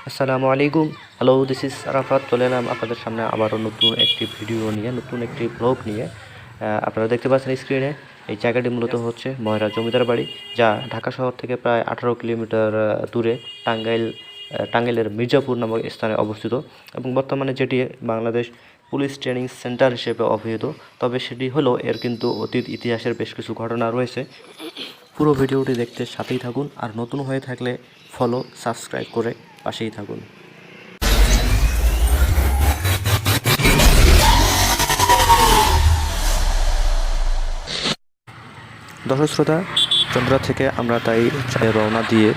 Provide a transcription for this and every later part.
আসসালামু আলাইকুম। Hello, this is Arafat. চলে এলাম আপনাদের সামনে আবারও নতুন একটি ভিডিও নিয়ে, নতুন একটি ব্লগ নিয়ে। আপনারা দেখতে পাচ্ছেন স্ক্রিনে, এই জায়গাটি মূলত হচ্ছে ময়রা জমিদার বাড়ি, যা ঢাকা শহর থেকে প্রায় 18 কিলোমিটার দূরে টাঙ্গাইলের মির্জাপুর নামক স্থানে অবস্থিত এবং বর্তমানে যেটি বাংলাদেশ পুলিশ ট্রেনিং সেন্টার হিসেবে অভিহিত। তবে সেটি হলো, এর কিন্তু অতীত ইতিহাসের বেশ কিছু ঘটনা রয়েছে। পুরো ভিডিওটি দেখতে সাথেই থাকুন, আর নতুন হয়ে থাকলে ফলো সাবস্ক্রাইব করে পাশেই থাকুন। দর্শক শ্রোতা, চন্দ্রা থেকে আমরা তাই রওনা দিয়ে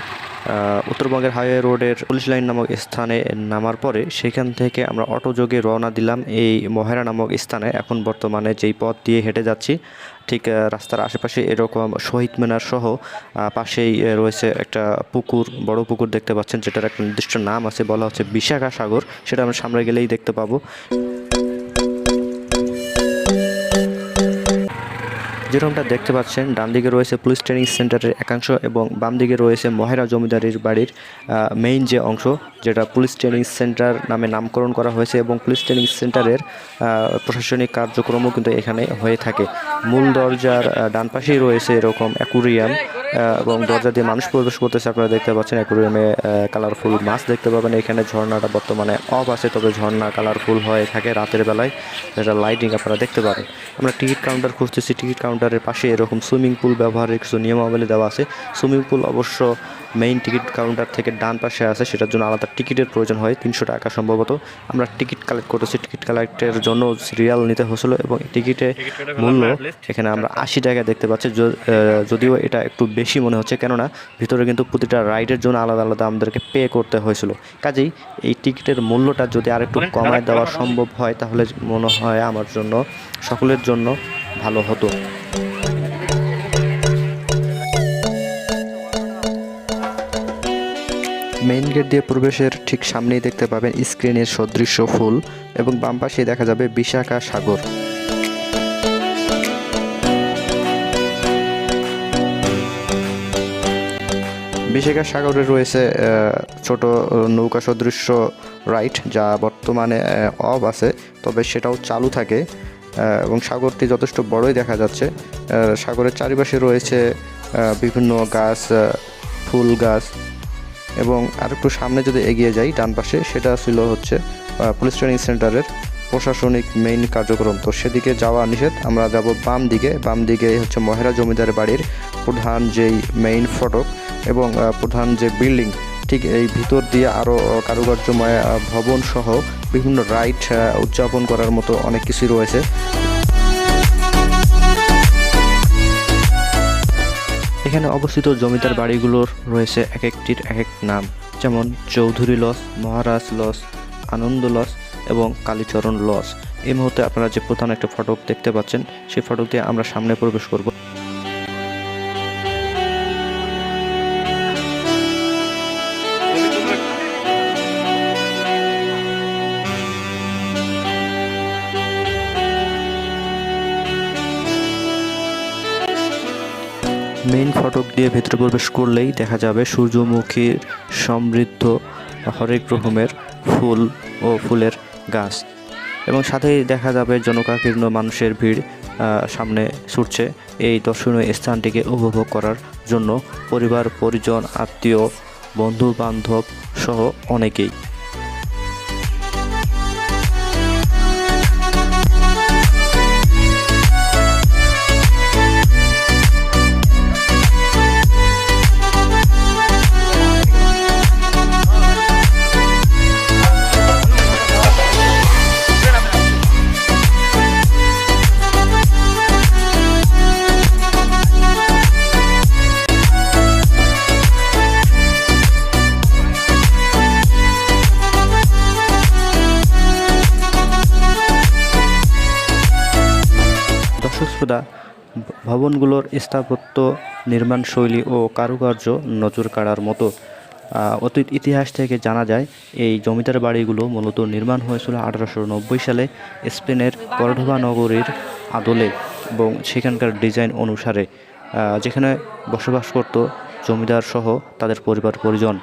উত্তরবঙ্গের হাইওয়ে রোডের পুলিশ লাইন নামক স্থানে নামার পরে সেখান থেকে আমরা অটোযোগে রওনা দিলাম এই মহেরা নামক স্থানে। এখন বর্তমানে যেই পথ দিয়ে হেঁটে যাচ্ছি, ঠিক রাস্তার আশেপাশে এরকম শহীদ মিনার সহ পাশেই রয়েছে একটা পুকুর, বড় পুকুর দেখতে পাচ্ছেন, যেটার একটা নির্দিষ্ট নাম আছে, বলা হচ্ছে বিশাখা সাগর। সেটা আমরা সামনে গেলেই দেখতে পাবো। যেরকমটা দেখতে পাচ্ছেন, ডান দিকে রয়েছে পুলিশ ট্রেনিং সেন্টারের একাংশ এবং বাম দিকে রয়েছে মহেরা জমিদারির বাড়ির মেইন যে অংশ, যেটা পুলিশ ট্রেনিং সেন্টার নামে নামকরণ করা হয়েছে এবং পুলিশ ট্রেনিং সেন্টারের প্রশাসনিক কার্যক্রমও কিন্তু এখানে হয়ে থাকে। মূল দরজার ডান পাশেই রয়েছে এরকম অ্যাকুরিয়াম এবং দরজা দিয়ে মানুষ প্রবেশ করতেছে। আপনারা দেখতে পাচ্ছেন অ্যাকুরিয়ামে কালারফুল মাছ দেখতে পাবেন। এখানে ঝর্ণাটা বর্তমানে অফ আছে, তবে ঝর্ণা কালারফুল হয়ে থাকে রাতের বেলায়, যেটা লাইটিং আপনারা দেখতে পাবেন। আমরা টিকিট কাউন্টার খুঁজতেছি। টিকিট কাউন্টারের পাশে এরকম সুইমিং পুল ব্যবহারের কিছু নিয়মাবলী দেওয়া আছে। সুইমিং পুল অবশ্য মেইন টিকিট কাউন্টার থেকে ডান পাশে আছে, সেটার জন্য আলাদা টিকিটের প্রয়োজন হয়, 300 টাকা সম্ভবত। আমরা টিকিট কালেক্ট করতেছি। টিকিট কালেক্টের জন্য সিরিয়াল নিতে হয়েছিল এবং টিকিটের মূল্য এখানে আমরা 80 টাকা দেখতে পাচ্ছি। যদিও এটা একটু বেশি মনে হচ্ছে, কেননা ভিতরে কিন্তু প্রতিটা রাইডের জন্য আলাদা আলাদা আমাদেরকে পে করতে হয়েছিল। কাজেই এই টিকিটের মূল্যটা যদি আর একটু কমায় দেওয়া সম্ভব হয়, তাহলে মনে হয় আমার জন্য, সকলের জন্য ভালো হতো। মেইন গেট দিয়ে প্রবেশের ঠিক সামনেই দেখতে পাবেন স্ক্রিনের সদৃশ্য ফুল এবং বাম পাশে দেখা যাবে বিশাখা সাগর। বিশাখা সাগরে রয়েছে ছোট নৌকা সদৃশ্য রাইড, যা বর্তমানে অফ আছে, তবে সেটাও চালু থাকে এবং সাগরটি যথেষ্ট বড়ই দেখা যাচ্ছে। সাগরের চারিপাশে রয়েছে বিভিন্ন গাছ, ফুল গাছ, এবং আর একটু সামনে যদি এগিয়ে যাই ডান পাশে, সেটা ছিল হচ্ছে পুলিশ ট্রেনিং সেন্টারের প্রশাসনিক মেইন কার্যক্রম। তো সেদিকে যাওয়া নিষেধ, আমরা যাব বাম দিকে। বাম দিকে হচ্ছে মহেরা জমিদার বাড়ির প্রধান যেই মেইন ফটক এবং প্রধান যে বিল্ডিং, ঠিক এই ভিতর দিয়ে আরও কারুকার্যময় ভবন সহ বিভিন্ন রাইড উদযাপন করার মতো অনেক কিছুই রয়েছে। এখানে অবস্থিত জমিদার বাড়িগুলোর রয়েছে এক একটির এক এক নাম, যেমন চৌধুরী লজ, মহারাজ লজ, আনন্দ লজ এবং কালীচরণ লজ। এই মুহূর্তে আপনারা যে প্রধান একটা ফটক দেখতে পাচ্ছেন, সেই ফটক দিয়ে আমরা সামনে প্রবেশ করব। মেইন ফটক দিয়ে ভেতরে প্রবেশ করলেই দেখা যাবে সূর্যমুখীর সমৃদ্ধ হরেক রকমের ফুল ও ফুলের গাছ, এবং সাথেই দেখা যাবে জনকাকীর্ণ মানুষের ভিড় সামনে ছুটছে এই দর্শনীয় স্থানটিকে উপভোগ করার জন্য। পরিবার, পরিজন, আত্মীয়, বন্ধু বান্ধব সহ অনেকেই। ভবনগুলোর স্থাপত্য, নির্মাণ শৈলী ও কারুকার্য নজর কাড়ার মতো। অতীত ইতিহাস থেকে জানা যায়, এই জমিদার বাড়িগুলো মূলত নির্মাণ হয়েছিল 1890 সালে স্পেনের কর্ডোবা নগরীর আদলে এবং সেখানকার ডিজাইন অনুসারে, যেখানে বসবাস করত জমিদার সহ তাদের পরিবার পরিজন।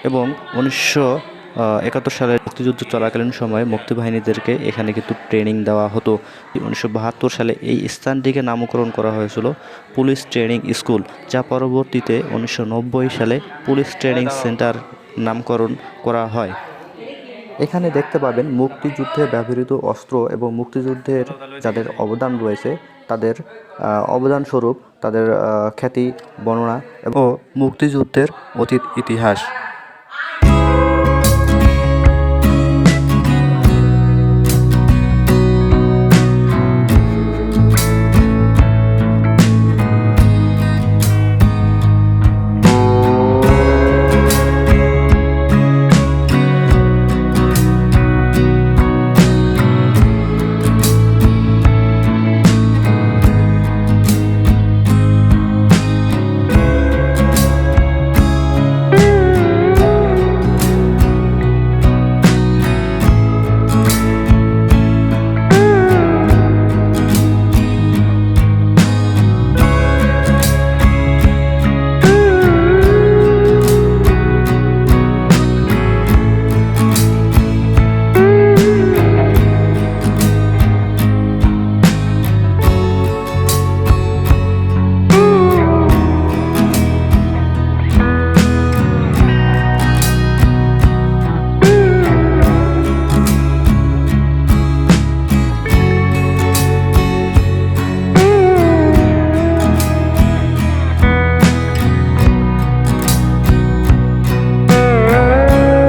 এবং 1971 সালে মুক্তিযুদ্ধ চলাকালীন সময়ে মুক্তিবাহিনীদেরকে এখানে কিন্তু ট্রেনিং দেওয়া হতো। 1972 সালে এই স্থানটিকে নামকরণ করা হয়েছিল পুলিশ ট্রেনিং স্কুল, যা পরবর্তীতে 1990 সালে পুলিশ ট্রেনিং সেন্টার নামকরণ করা হয়। এখানে দেখতে পাবেন মুক্তিযুদ্ধে ব্যবহৃত অস্ত্র এবং মুক্তিযুদ্ধের যাদের অবদান রয়েছে তাদের অবদানস্বরূপ তাদের খ্যাতি বর্ণনা এবং মুক্তিযুদ্ধের অতীত ইতিহাস।